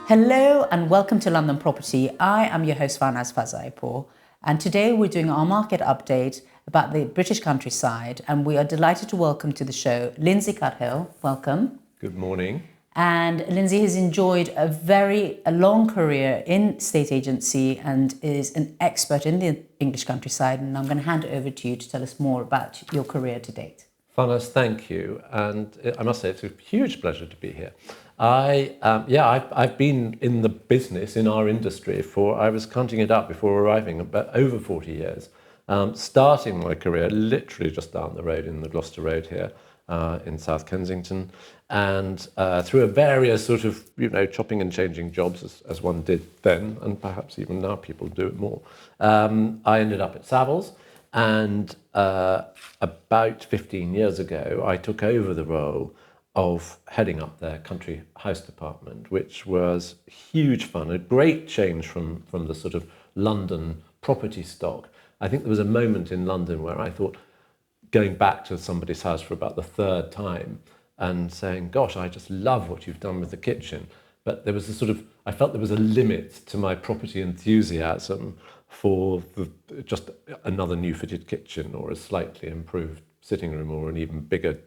Hello and welcome to London Property. I am your host Farnaz Fazaipour, and today we're doing our market update about the British countryside, and we are delighted to welcome to the show Lindsay Cuthill. Welcome. Good morning. And Lindsay has enjoyed a long career in estate agency and is an expert in the English countryside, and I'm going to hand it over to you to tell us more about your career to date. Farnaz, thank you. And I must say it's a huge pleasure to be here. I've been in the business, in our industry I was counting it up before arriving, about over 40 years. Starting my career literally just down the road in the Gloucester Road here in South Kensington, and through a various sort of, chopping and changing jobs as one did then, and perhaps even now people do it more. I ended up at Savills, and about 15 years ago, I took over the role of heading up their country house department, which was huge fun, a great change from the sort of London property stock. I think there was a moment in London where I thought, going back to somebody's house for about the third time and saying, gosh, I just love what you've done with the kitchen. But there was I felt there was a limit to my property enthusiasm for just another new fitted kitchen or a slightly improved sitting room or an even bigger,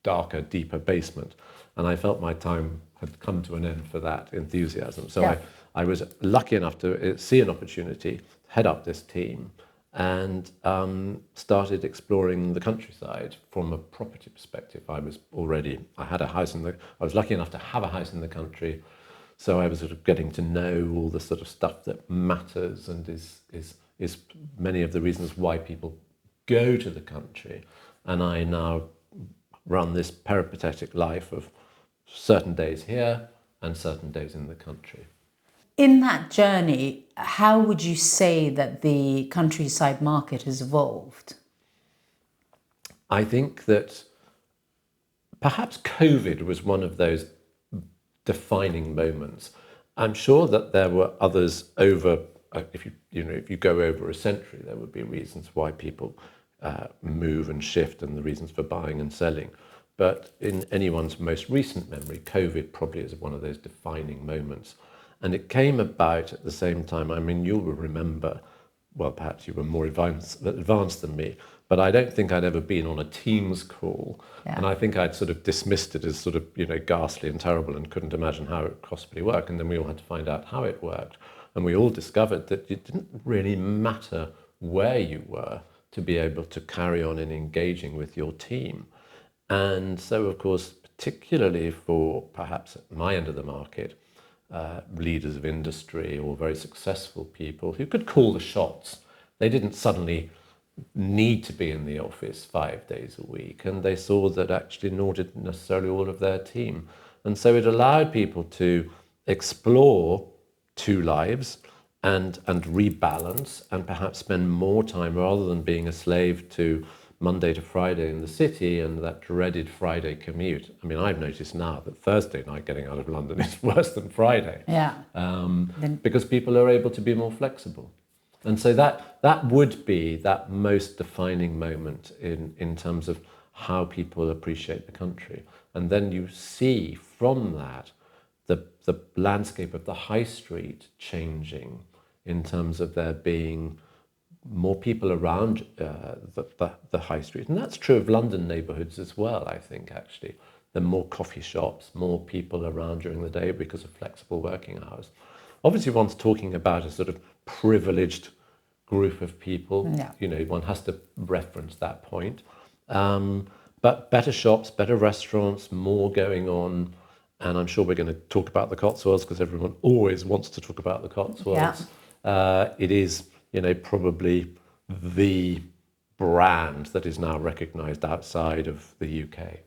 darker, deeper basement. And I felt my time had come to an end for that enthusiasm. So I was lucky enough to see an opportunity, head up this team, and started exploring the countryside from a property perspective. I was lucky enough to have a house in the country, so I was sort of getting to know all the sort of stuff that matters and is many of the reasons why people go to the country. And I now run this peripatetic life of certain days here and certain days in the country. In that journey, how would you say that the countryside market has evolved? I think that perhaps COVID was one of those defining moments. I'm sure that there were others over, if you go over a century, there would be reasons why people move and shift and the reasons for buying and selling. But in anyone's most recent memory, COVID probably is one of those defining moments. And it came about at the same time. I mean, you'll remember, well, perhaps you were more advanced than me, but I don't think I'd ever been on a Teams call. Yeah. And I think I'd sort of dismissed it as sort of, ghastly and terrible and couldn't imagine how it would possibly work. And then we all had to find out how it worked. And we all discovered that it didn't really matter where you were to be able to carry on in engaging with your team. And so, of course, particularly for perhaps at my end of the market, leaders of industry or very successful people who could call the shots. They didn't suddenly need to be in the office 5 days a week, and they saw that actually nor did necessarily all of their team. And so it allowed people to explore two lives and rebalance and perhaps spend more time rather than being a slave to Monday to Friday in the city and that dreaded Friday commute. I mean, I've noticed now that Thursday night getting out of London is worse than Friday. Yeah. Because people are able to be more flexible. And so that would be that most defining moment in terms of how people appreciate the country. And then you see from that the landscape of the high street changing in terms of there being more people around the high street. And that's true of London neighbourhoods as well, I think, actually. There are more coffee shops, more people around during the day because of flexible working hours. Obviously, one's talking about a sort of privileged group of people. Yeah. One has to reference that point. But better shops, better restaurants, more going on. And I'm sure we're going to talk about the Cotswolds because everyone always wants to talk about the Cotswolds. Yeah. It is probably the brand that is now recognised outside of the UK.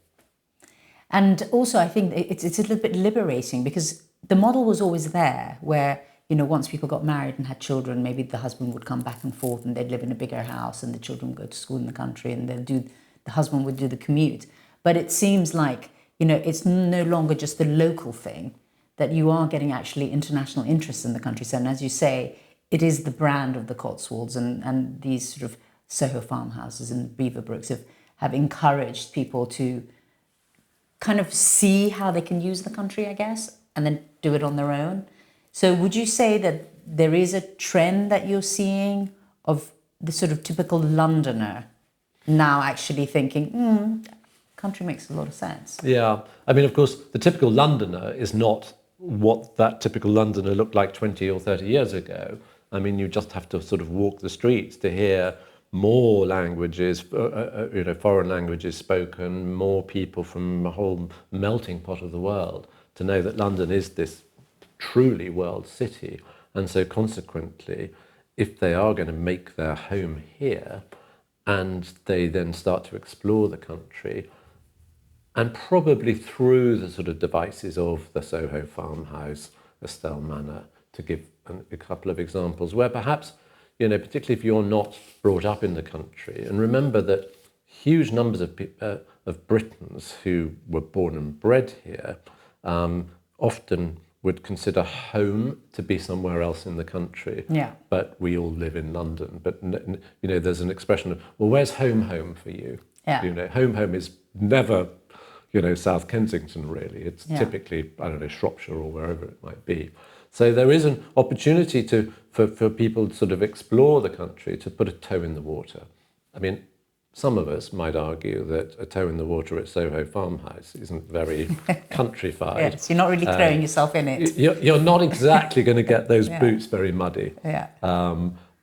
And also, I think it's a little bit liberating because the model was always there where, once people got married and had children, maybe the husband would come back and forth and they'd live in a bigger house and the children would go to school in the country and the husband would do the commute. But it seems like, it's no longer just the local thing, that you are getting actually international interest in the countryside. And as you say, it is the brand of the Cotswolds and these sort of Soho farmhouses and Beaverbrooks have encouraged people to kind of see how they can use the country, I guess, and then do it on their own. So would you say that there is a trend that you're seeing of the sort of typical Londoner now actually thinking, country makes a lot of sense? Yeah. I mean, of course, the typical Londoner is not what that typical Londoner looked like 20 or 30 years ago. I mean, you just have to sort of walk the streets to hear more languages, foreign languages spoken, more people from a whole melting pot of the world, to know that London is this truly world city. And so consequently, if they are going to make their home here and they then start to explore the country, and probably through the sort of devices of the Soho farmhouse, Estelle Manor, to give a couple of examples where perhaps, particularly if you're not brought up in the country, and remember that huge numbers of Britons who were born and bred here often would consider home to be somewhere else in the country. Yeah. But we all live in London. But, there's an expression of, well, where's home for you? Yeah. Home is never, South Kensington, really. It's typically, I don't know, Shropshire or wherever it might be. So there is an opportunity for people to sort of explore the country, to put a toe in the water. I mean, some of us might argue that a toe in the water at Soho Farmhouse isn't very countrified. Yes, you're not really throwing yourself in it. You're not exactly going to get those boots very muddy. Yeah.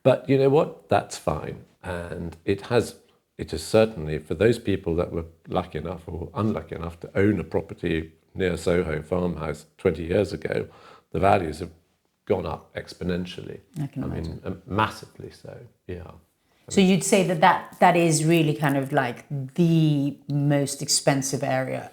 But you know what? That's fine. And it is certainly, for those people that were lucky enough or unlucky enough to own a property near Soho Farmhouse 20 years ago, the values have gone up exponentially. I can imagine. Mean, massively so, yeah. So you'd say that is really kind of like the most expensive area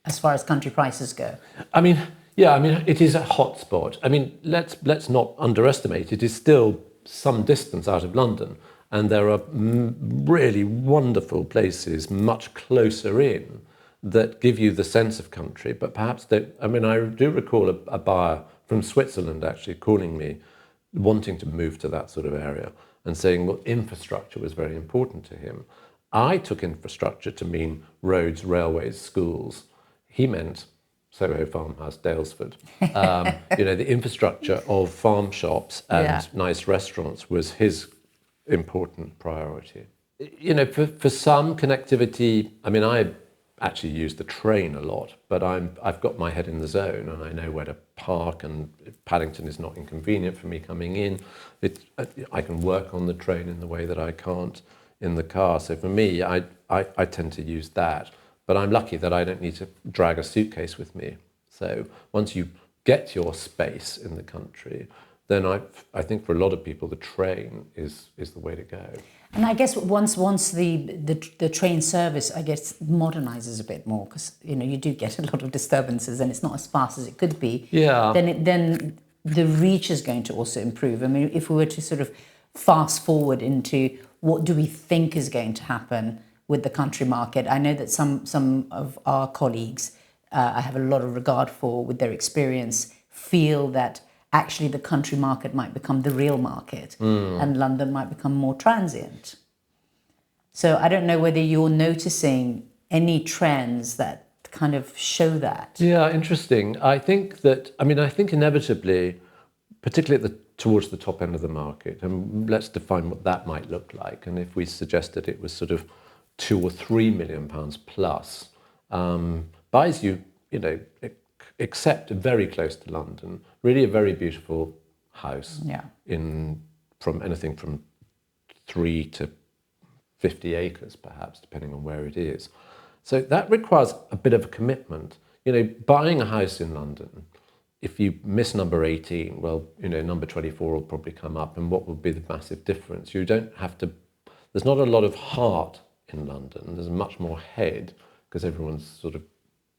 as far as country prices go? I mean, yeah, it is a hotspot. I mean, let's not underestimate, it is still some distance out of London, and there are really wonderful places much closer in that give you the sense of country, but perhaps don't. I mean, I do recall a buyer from Switzerland actually calling me, wanting to move to that sort of area, and saying, well, infrastructure was very important to him. I took infrastructure to mean roads, railways, schools. He meant Soho Farmhouse, Dalesford. The infrastructure of farm shops and nice restaurants was his important priority. For some connectivity, I mean, I actually use the train a lot, but I've got my head in the zone and I know where to park, and Paddington is not inconvenient for me coming in. I can work on the train in the way that I can't in the car. So for me, I tend to use that. But I'm lucky that I don't need to drag a suitcase with me. So once you get your space in the country, then I think for a lot of people, the train is the way to go. And I guess once the train service, I guess, modernizes a bit more, because you do get a lot of disturbances and it's not as fast as it could be. Yeah. Then the reach is going to also improve. I mean, if we were to sort of fast forward into what do we think is going to happen with the country market, I know that some of our colleagues I have a lot of regard for, with their experience, feel that actually the country market might become the real market and London might become more transient. So I don't know whether you're noticing any trends that kind of show that. Yeah, interesting. I think inevitably, particularly towards the top end of the market, and let's define what that might look like. And if we suggested it was sort of £2 or £3 million plus, buys you, except very close to London, really a very beautiful house from anything from 3 to 50 acres, perhaps, depending on where it is. So that requires a bit of a commitment. Buying a house in London, if you miss number 18, well, number 24 will probably come up, and what will be the massive difference? You don't have to, there's not a lot of heart in London. There's much more head, because everyone's sort of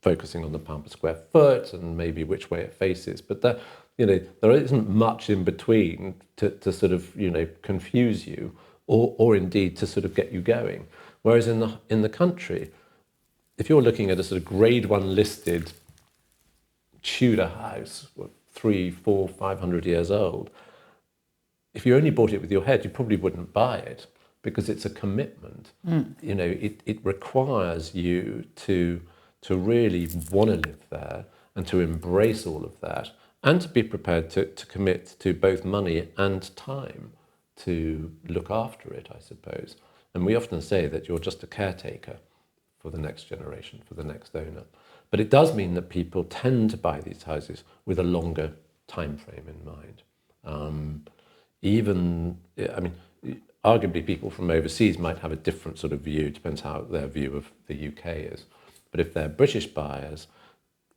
focusing on the pound per square foot and maybe which way it faces. But there isn't much in between to sort of, confuse you or indeed to sort of get you going. Whereas in the country, if you're looking at a sort of grade 1 listed Tudor house, 300, 400, 500 years old, if you only bought it with your head, you probably wouldn't buy it, because it's a commitment. It requires you to really want to live there and to embrace all of that and to be prepared to commit to both money and time to look after it, I suppose. And we often say that you're just a caretaker for the next generation, for the next owner. But it does mean that people tend to buy these houses with a longer time frame in mind. Arguably people from overseas might have a different sort of view, depends how their view of the UK is. But if they're British buyers,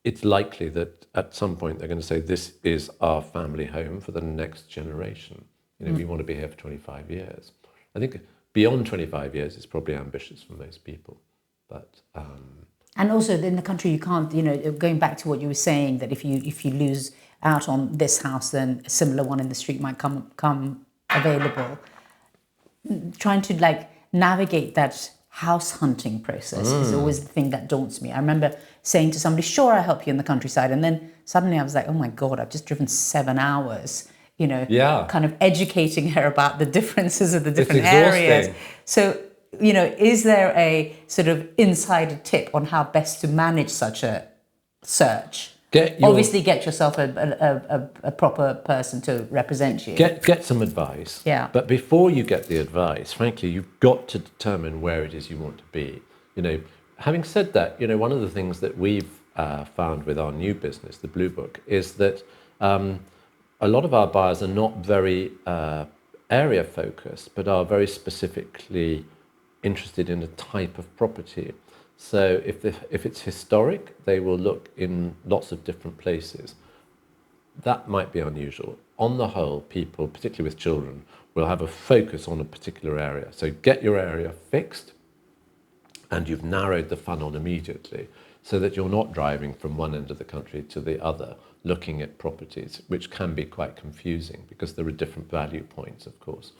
it's likely that at some point they're going to say, this is our family home for the next generation. We want to be here for 25 years. I think beyond 25 years is probably ambitious for most people. But and also in the country you can't, going back to what you were saying, that if you lose out on this house, then a similar one in the street might come available. Trying to navigate that house hunting process is always the thing that daunts me. I remember saying to somebody, sure, I'll help you in the countryside. And then suddenly I was like, oh my God, I've just driven 7 hours, kind of educating her about the differences of the different areas. So, is there a sort of insider tip on how best to manage such a search? Obviously get yourself a proper person to represent you. Get some advice. Yeah. But before you get the advice, frankly, you've got to determine where it is you want to be. Having said that, one of the things that we've found with our new business, the Blue Book, is that a lot of our buyers are not very area focused, but are very specifically interested in a type of property. So if it's historic, they will look in lots of different places. That might be unusual. On the whole, people, particularly with children, will have a focus on a particular area. So get your area fixed, and you've narrowed the funnel immediately, so that you're not driving from one end of the country to the other, looking at properties, which can be quite confusing because there are different value points, of course.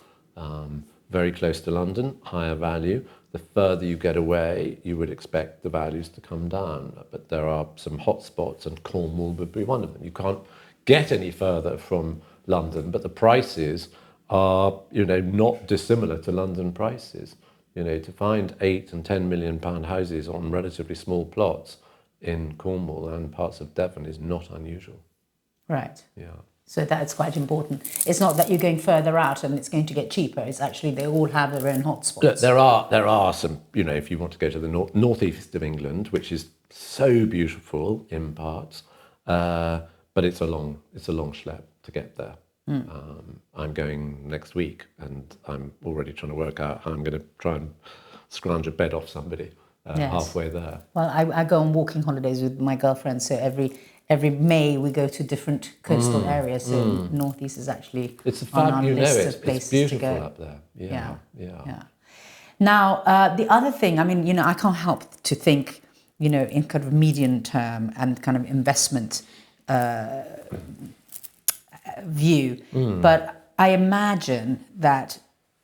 Very close to London, higher value. The further you get away, you would expect the values to come down. But there are some hotspots, and Cornwall would be one of them. You can't get any further from London, but the prices are, not dissimilar to London prices. To find £8 and £10 million houses on relatively small plots in Cornwall and parts of Devon is not unusual. Right. Yeah. So that's quite important. It's not that you're going further out and it's going to get cheaper. It's actually they all have their own hotspots. There are some, if you want to go to the northeast of England, which is so beautiful in parts, but it's a long schlep to get there. I'm going next week, and I'm already trying to work out how I'm going to try and scrounge a bed off somebody halfway there. Well, I go on walking holidays with my girlfriend, so every May we go to different coastal areas. So Northeast is actually on our list of places it's beautiful to go. up there. Yeah. Now, the other thing, I can't help to think, in kind of medium term and kind of investment view. But I imagine that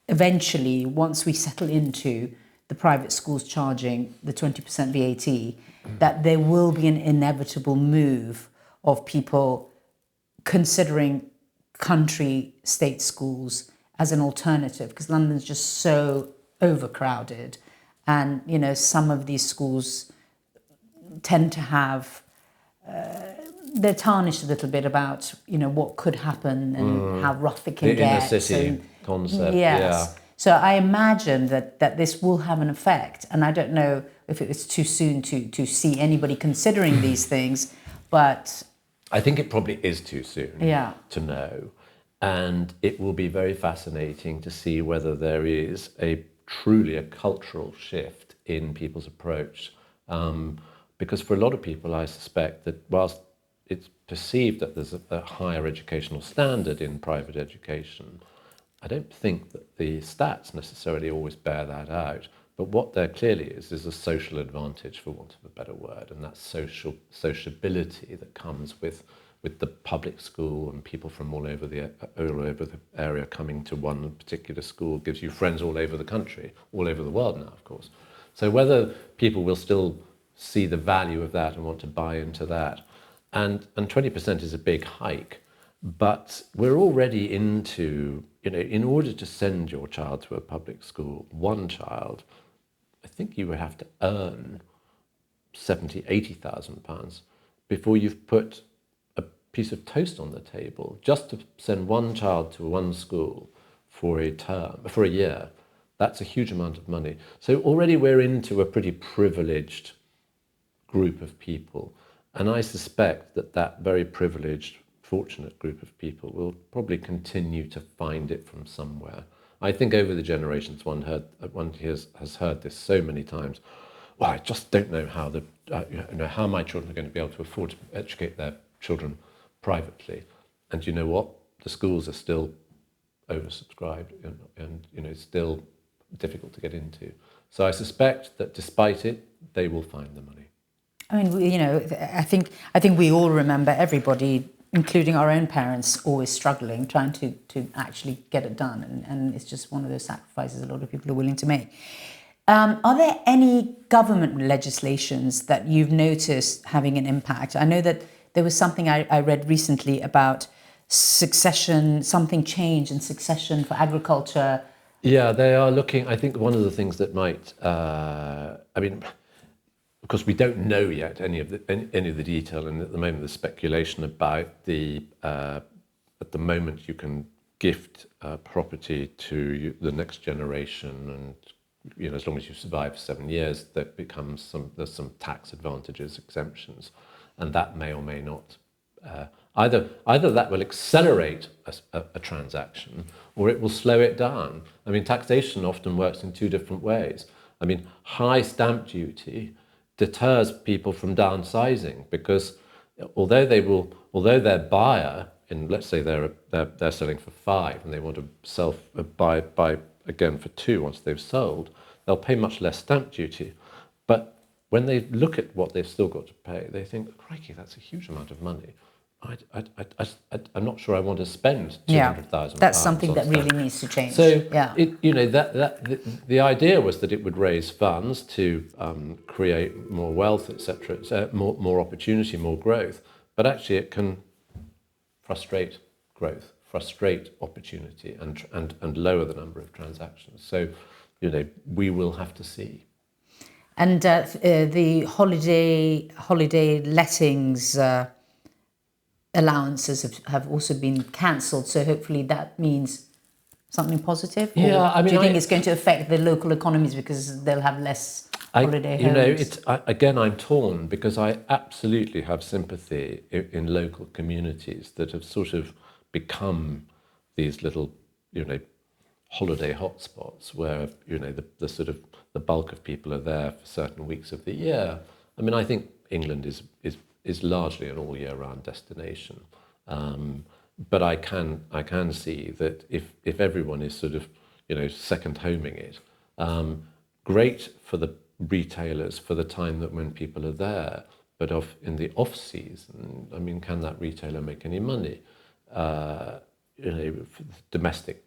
eventually, once we settle into the private schools charging the 20% VAT, that there will be an inevitable move of people considering country state schools as an alternative, because London's just so overcrowded, and some of these schools tend to have they're tarnished a little bit about what could happen and how rough it can the get. inner city concept. Yes. Yeah. So I imagine that this will have an effect, and I don't know if it was too soon to see anybody considering these things, but I think it probably is too soon to know. And it will be very fascinating to see whether there is truly a cultural shift in people's approach. Because for a lot of people, I suspect that whilst it's perceived that there's a higher educational standard in private education, I don't think that the stats necessarily always bear that out. But what there clearly is a social advantage, for want of a better word, and that sociability that comes with the public school, and people from all over the area coming to one particular school gives you friends all over the country, all over the world now, of course. So whether people will still see the value of that and want to buy into that, and 20% is a big hike, but we're already into, in order to send your child to a public school, one child, I think you would have to earn £70,000, £80,000 before you've put piece of toast on the table, just to send one child to one school for a year, that's a huge amount of money. So already we're into a pretty privileged group of people. And I suspect that that very privileged, fortunate group of people will probably continue to find it from somewhere. I think over the generations, one has heard this so many times. Well, I just don't know how my children are going to be able to afford to educate their children privately. And you know what? The schools are still oversubscribed and still difficult to get into. So I suspect that despite it, they will find the money. I mean, I think we all remember, everybody, including our own parents, always struggling, trying to actually get it done. And it's just one of those sacrifices a lot of people are willing to make. Are there any government legislations that you've noticed having an impact? I know that there was something I read recently about succession, something changed in succession for agriculture. Yeah, they are looking. I think one of the things that might, of course, we don't know yet any of the detail, and at the moment there's speculation about at the moment you can gift property to the next generation, and as long as you survive for 7 years, that becomes there's some tax advantages, exemptions, and that may or may not. Either that will accelerate a transaction, or it will slow it down. I mean, taxation often works in two different ways. I mean, high stamp duty deters people from downsizing, because although their buyer, and let's say they're selling for 5 and they want to buy again for 2 once they've sold, they'll pay much less stamp duty. But when they look at what they've still got to pay, they think, crikey, that's a huge amount of money. I'm not sure I want to spend £200,000. That's something that really needs to change. So the idea was that it would raise funds to create more wealth, etc., more opportunity, more growth. But actually, it can frustrate growth, frustrate opportunity, and lower the number of transactions. So, we will have to see. And the holiday lettings allowances have also been cancelled. So hopefully that means something positive. Yeah, do you think it's going to affect the local economies because they'll have less holiday homes? Again, I'm torn, because I absolutely have sympathy in local communities that have sort of become these little, holiday hotspots where the sort of the bulk of people are there for certain weeks of the year. I mean, I think England is largely an all year round destination, but I can see that if everyone is sort of second homing it, great for the retailers for the time that when people are there, but in the off season, I mean, can that retailer make any money? Domestic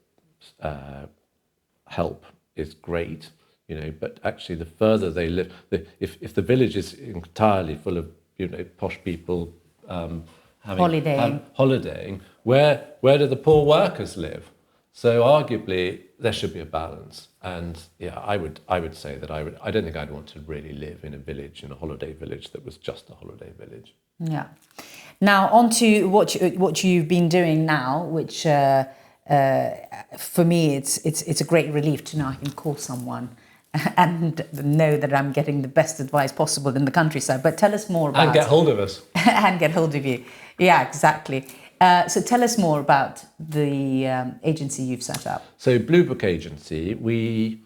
help is great, but actually the further they live, if the village is entirely full of posh people holidaying, where do the poor workers live? So arguably there should be a balance. And yeah, I would say that I don't think I'd want to really live in a holiday village that was just a holiday village. Yeah. Now on to what you've been doing now, which for me it's a great relief to know I can call someone and know that I'm getting the best advice possible in the countryside. But tell us more about... And get hold of us. And get hold of you. Yeah, exactly. So tell us more about the agency you've set up. So Blue Book Agency, we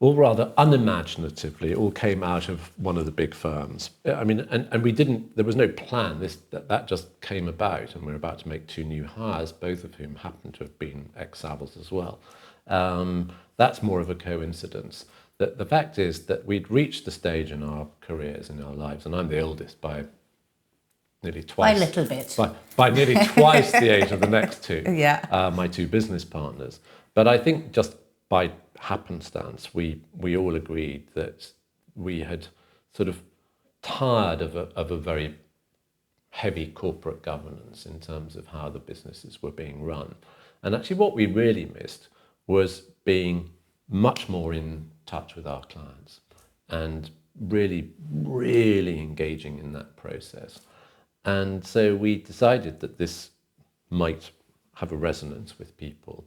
all rather unimaginatively all came out of one of the big firms. I mean, and we didn't, there was no plan. That just came about, and we're about to make 2 new hires, both of whom happen to have been ex-Savills as well. That's more of a coincidence. The fact is that we'd reached the stage in our careers, in our lives, and I'm the oldest by nearly twice. By a little bit. By nearly twice the age of the next 2, my 2 business partners. But I think just by happenstance, we all agreed that we had sort of tired of a very heavy corporate governance in terms of how the businesses were being run. And actually what we really missed was being much more in touch with our clients and really, really engaging in that process. And so we decided that this might have a resonance with people.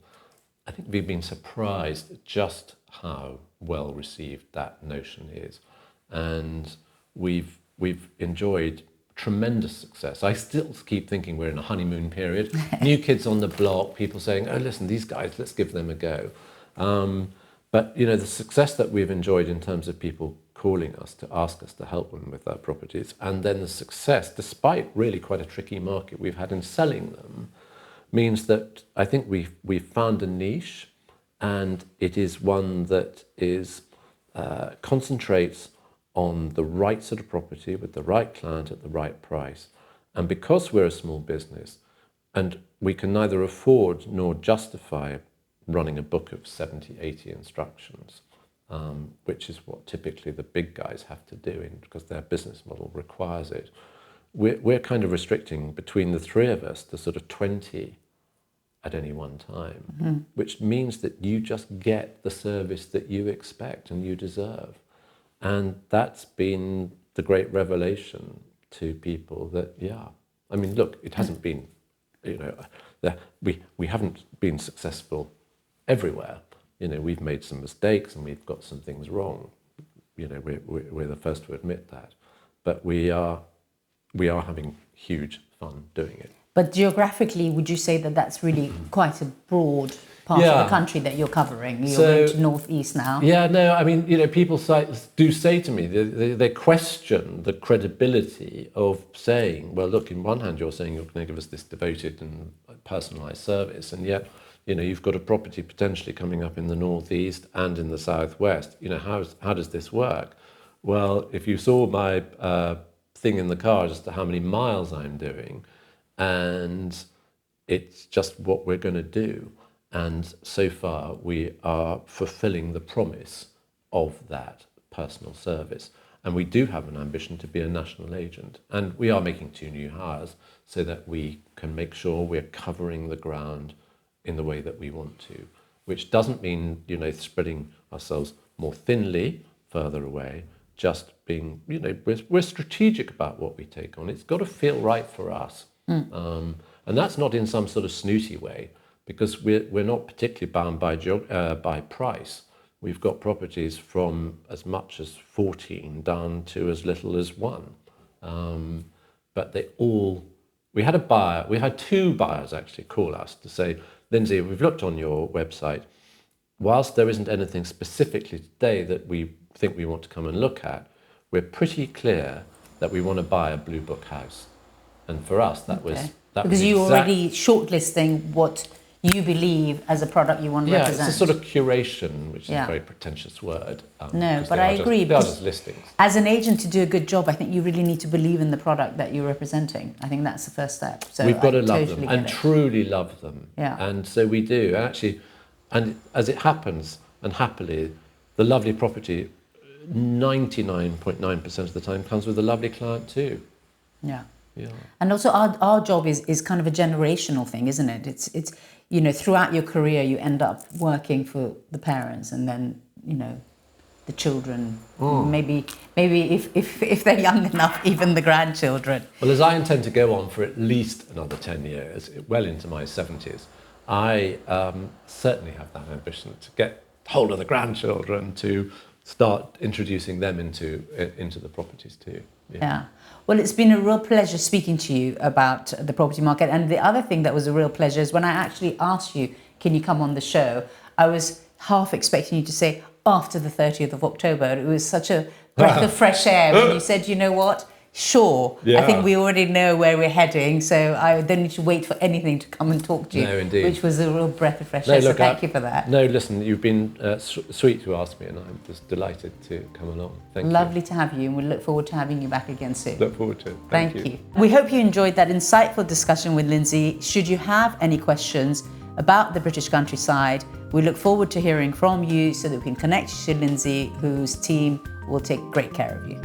I think we've been surprised at just how well received that notion is. And we've enjoyed tremendous success. I still keep thinking we're in a honeymoon period. New kids on the block, people saying, oh, listen, these guys, let's give them a go. But, you know, the success that we've enjoyed in terms of people calling us to ask us to help them with their properties, and then the success, despite really quite a tricky market we've had in selling them, means that I think we've found a niche, and it is one that is concentrates on the right sort of property with the right client at the right price. And because we're a small business and we can neither afford nor justify running a book of 70, 80 instructions, which is what typically the big guys have to do because their business model requires it, we're kind of restricting between the three of us to sort of 20 at any one time, which means that you just get the service that you expect and you deserve. And that's been the great revelation to people that, yeah, I mean, look, it hasn't been, you know, we haven't been successful everywhere. You know, we've made some mistakes and we've got some things wrong. You know, we're the first to admit that. But we are having huge fun doing it. But geographically, would you say that that's really quite a broad part of the country that you're covering? You're going to northeast now. Yeah, no, I mean, you know, people do say to me, they question the credibility of saying, well, look, in one hand, you're saying you're going to give us this devoted and personalised service, and yet, you know, you've got a property potentially coming up in the northeast and in the southwest. You know, how does this work? Well, if you saw my thing in the car as to how many miles I'm doing, and it's just what we're going to do. And so far, we are fulfilling the promise of that personal service. And we do have an ambition to be a national agent. And we are making 2 new hires so that we can make sure we're covering the ground in the way that we want to, which doesn't mean, you know, spreading ourselves more thinly further away, just being, you know, we're strategic about what we take on. It's got to feel right for us. And that's not in some sort of snooty way, because we're not particularly bound by price. We've got properties from as much as 14 down to as little as 1. But we had 2 buyers actually call us to say, Lindsay, we've looked on your website. Whilst there isn't anything specifically today that we think we want to come and look at, we're pretty clear that we want to buy a Blue Book house. And for us, that was because you're already shortlisting what you believe as a product you want to represent. Yeah, it's a sort of curation, which is a very pretentious word. No, but I agree. They are just listings. As an agent, to do a good job, I think you really need to believe in the product that you're representing. I think that's the first step. So we've got to love them and truly love them. Yeah. And so we do. Actually, and as it happens, and happily, the lovely property 99.9% of the time comes with a lovely client too. Yeah. Yeah. And also our job is kind of a generational thing, isn't it? It's you know, throughout your career you end up working for the parents and then, you know, the children, maybe if they're young enough, even the grandchildren. Well, as I intend to go on for at least another 10 years, well into my 70s, I certainly have that ambition to get hold of the grandchildren, to start introducing them into the properties too. Yeah. Well, it's been a real pleasure speaking to you about the property market. And the other thing that was a real pleasure is when I actually asked you, can you come on the show? I was half expecting you to say after the 30th of October. It was such a breath of fresh air when you said, you know what? Sure. Yeah. I think we already know where we're heading, so I don't need to wait for anything to come and talk to you. No, indeed. Which was a real breath of fresh air, so thank you for that. No, listen, you've been sweet to ask me, and I'm just delighted to come along. Thank you. Lovely to have you, and we look forward to having you back again soon. Look forward to it. Thank you. We hope you enjoyed that insightful discussion with Lindsay. Should you have any questions about the British countryside, we look forward to hearing from you so that we can connect you to Lindsay, whose team will take great care of you.